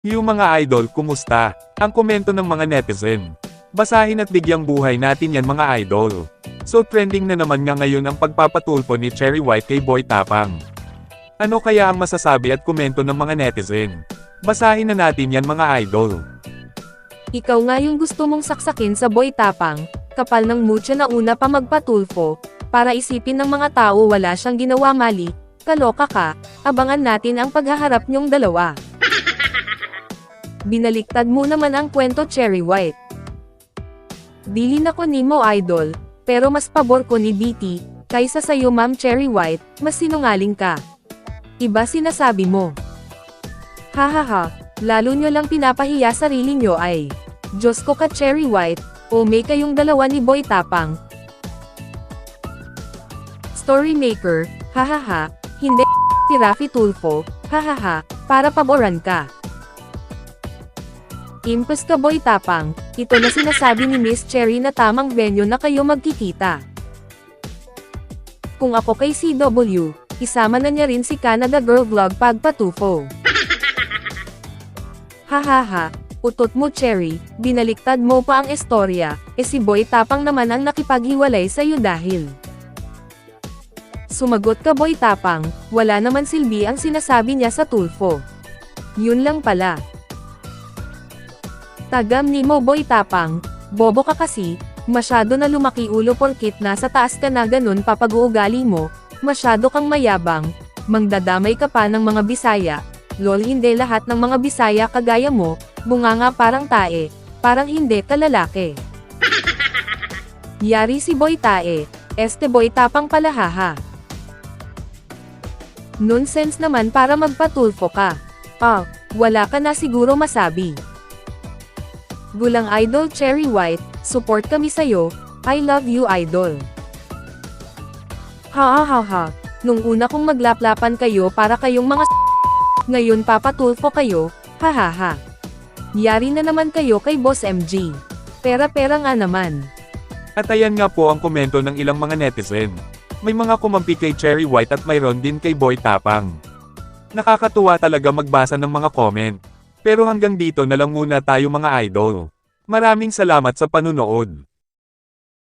Yung mga idol, kumusta? Ang komento ng mga netizen. Basahin at bigyang buhay natin yan mga idol. So trending na naman nga ngayon ang pagpapatulpo ni Cherry White kay Boy Tapang. Ano kaya ang masasabi at komento ng mga netizen? Basahin na natin yan mga idol. Ikaw nga yung gusto mong saksakin sa Boy Tapang, kapal ng mutya na una pa magpatulfo, para isipin ng mga tao wala siyang ginawa mali, kaloka ka, abangan natin ang paghaharap niyong dalawa. Binaliktad mo naman ang kwento Cherry White. Dili na ko nimo idol, pero mas pabor ko ni BT, kaysa sa'yo Ma'am Cherry White, mas sinungaling ka. Iba sinasabi mo. Hahaha, lalo nyo lang pinapahiya sarili nyo ay. Diyos ko ka Cherry White, o may kayong dalawa ni Boy Tapang. Storymaker, hahaha, hindi si Raffy Tulfo, hahaha, para paboran ka. Impes ka Boy Tapang, ito na sinasabi ni Miss Cherry na tamang venue na kayo magkikita. Kung ako kay CW, isama na niya rin si Canada Girl Vlog pagpatufo. Hahaha, utot mo Cherry, binaliktad mo pa ang istorya, si Boy Tapang naman ang nakipaghiwalay sa'yo dahil. Sumagot ka Boy Tapang, wala naman silbi ang sinasabi niya sa tulfo. Yun lang pala. Tagam ni mo Boy Tapang, bobo ka kasi, masyado na lumaki ulo porkit nasa taas ka na ganun papag-uugali mo, masyado kang mayabang, mangdadamay ka pa ng mga Bisaya, lol hindi lahat ng mga Bisaya kagaya mo, bunganga parang tae, parang hindi ka lalaki. Yari si Boy Tae, Boy Tapang pala haha. Nonsense naman para magpatulfo ka. Wala ka na siguro masabi. Gulang idol Cherry White, support kami sa'yo, I love you idol. Ha, nung una kong maglaplapan kayo para kayong mga ngayon papatulfo kayo, hahaha. Yari na naman kayo kay Boss MG. Pera-pera nga naman. At ayan nga po ang komento ng ilang mga netizen. May mga kumampi kay Cherry White at mayroon din kay Boy Tapang. Nakakatuwa talaga magbasa ng mga comment. Pero hanggang dito na lang muna tayo mga idol. Maraming salamat sa panunood.